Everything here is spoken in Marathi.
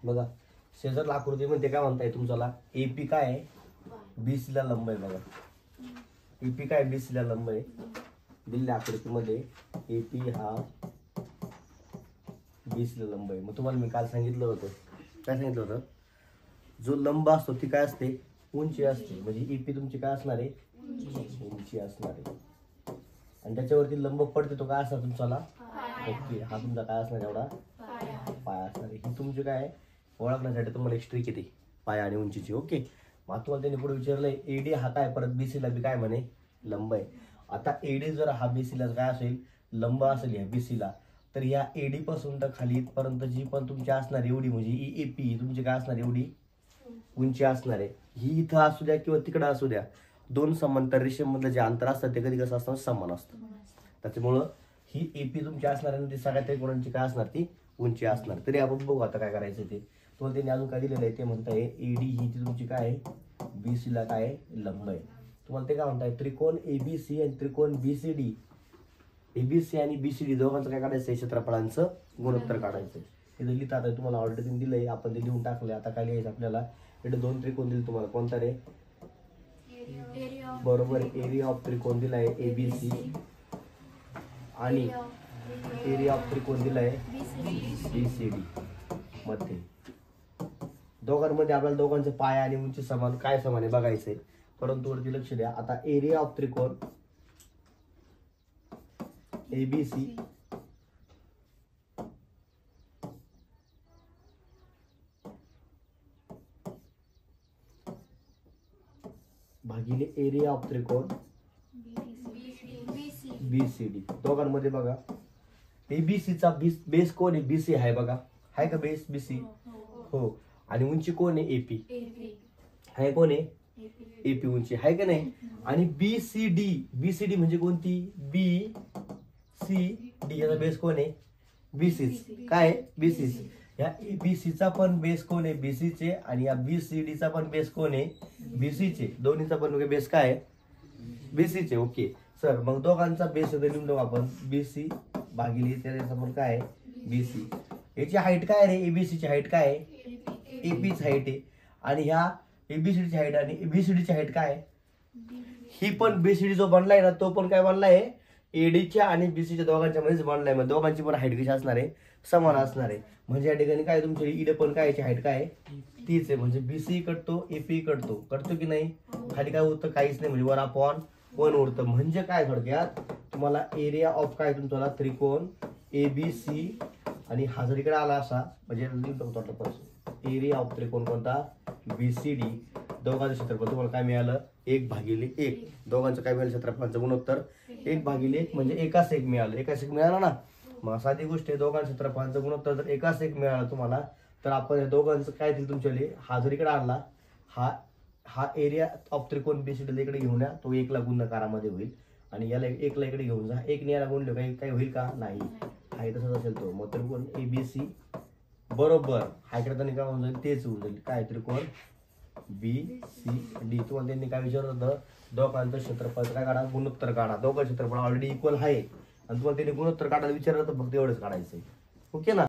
बघा शेजारला आकृती मध्ये काय म्हणताय तुमच्याला एपी काय आहे बीसी ला लंब आहे बघा एपी काय बीसी ला लंब आहे दिलेल्या आकृतीमध्ये एपी हा बीसी ला लंब आहे. मग तुम्हाला मी काल सांगितलं होतं काय सांगितलं होतं जो लंब असतो ती काय असते उंची असते म्हणजे एपी तुमची काय असणार आहे उंची असणार आहे आणि त्याच्यावरती लंब पडते तो काय असणार तुमच्याला ओके हा तुमचा काय असणार एवढा पाया असणार आहे. ही तुमची काय ओळखण्यासाठी तुम्हाला एक ट्रिक येते पाया आणि उंचीची ओके. मग तुम्हाला त्यांनी पुढे विचारलंय एडी हा काय परत बीसी ला बी काय म्हणे लंब आहे. आता एडी जर हा बीसी ला काय असेल लंब असेल या बीसी ला तर या एडी पासून तर खाली इथपर्यंत जी पण तुमची असणार एवढी म्हणजे एपी तुमची काय असणार एवढी उंची असणार आहे. ही इथं असू द्या किंवा तिकडं असू द्या दोन समांतर रेषेमधलं जे अंतर असतं ते कधी कसं असतं समान असतं. त्याच्यामुळं ही एपी तुमची असणार आणि ती सगळ्या त्रिकोणांची काय असणार ती उंची असणार. तरी आपण बघू आता काय करायचं ते तुम्हाला त्यांनी अजून काय दिलेलं आहे ते म्हणताय एडी ही ती तुमची काय आहे बीसी ला काय लंब आहे. तुम्हाला ते काय म्हणताय त्रिकोण एबीसी आणि त्रिकोण बीसीडी एबीसी आणि बीसीडी दोघांचं काय काढायचं क्षेत्रफळांचं गुणोत्तर काढायचं. हे लिहिता आता तुम्हाला ऑलरेडी दिलंय आपण ते लिहून टाकलंय. आता काय लिहायचं आपल्याला इथे दोन त्रिकोण दिले तुम्हाला कोणता रे बरोबर एरिया ऑफ त्रिकोण दिलाय एबीसी आणि एरिया ऑफ त्रिकोण दिलाय बीसीडी मध्ये दोघांमध्ये आपल्याला दोघांचे पाया आणि उंची समान काय समान आहे बघायचंय. परंतु वरती लक्ष द्या आता एरिया ऑफ त्रिकोण एबीसी भागिले एरिया ऑफ त्रिकोण बीसीडी दोघांमध्ये बघा एबीसीचा बेस कोण आहे बीसी आहे बघा आहे का बेस बीसी हो आणि उंची कोण आहे एपी आहे कोण आहे एपी उंची आहे का नाही. आणि बीसीडी म्हणजे कोणती बी सी डी याचा बेस कोण आहे बीसी काय बीसी या एबीसीचा पण बेस कोण आहे बीसीचे आणि या बीसीडीचा पण बेस कोण आहे बीसीचे दोन्हीचा पण बेस काय आहे बीसीचे ओके. सर मग दोघांचा बेस लिहून देऊ आपण बीसी भागिले त्याचा पण काय आहे बीसी. याची हाईट काय रे एबीसीची हाईट काय आहे एपीची हाईट आहे आणि ह्या एबीसीडीची हाईट आणि बीसीडीची हाईट काय आहे ही पण बीसीडी जो बनलाय ना तो पण काय बनलाय एडीच्या आणि बीसीच्या दोघांच्या मध्येच बनलाय. मग दोघांची पण हाईट कशी असणार आहे समान असणार आहे. म्हणजे या ठिकाणी काय तुमच्या इडे पण काय याची हाईट काय तीच आहे म्हणजे बीसी कटतो एपी कटतो की नाही खाली काय उरतं काहीच नाही म्हणजे 1/1 उरतं. म्हणजे काय थोडक्यात तुम्हाला एरिया ऑफ काय तुमचा त्रिकोण एबीसी आणि हा जर इकडे आला असा म्हणजे एरिया ऑफ त्रिकोण कोणता बीसीडी दोघांचं क्षेत्रफळ तुम्हाला काय मिळालं 1/1 दोघांचं काय मिळालं क्षेत्रफळांचं गुणोत्तर 1/1 म्हणजे एकाच एक मिळालं एकाच एक मिळालं ना. मग साधी गोष्ट आहे दोघांचं क्षेत्रफळांचं गुणोत्तर जर एकाच एक मिळालं तुम्हाला तर आपण या दोघांचं काय दिलं तुमच्याकडे हा जर इकडे आणला हा एरिया ऑफ त्रिकोण बीसीडी इकडे घेऊन या तो 1 ला गुणकारामध्ये होईल आणि याला 1 ला इकडे घेऊन जा 1 ने याला गुणले काही होईल का नाही हा तसंच असेल तो. मग त्रिकोण एबीसी बरोबर हा इकडे त्यांनी काय होऊन जाईल तेच होऊन जाईल काय त्रिकोण बी सी डी. तुम्हाला त्यांनी काय विचारलं होतं दोघांचं क्षेत्रफळ काय काढा गुणोत्तर काढा दोघं क्षेत्रफळ ऑलरेडी इक्वल आहे आणि तुम्हाला त्यांनी गुणोत्तर काढायला विचारलं तर फक्त एवढंच काढायचंय ओके ना.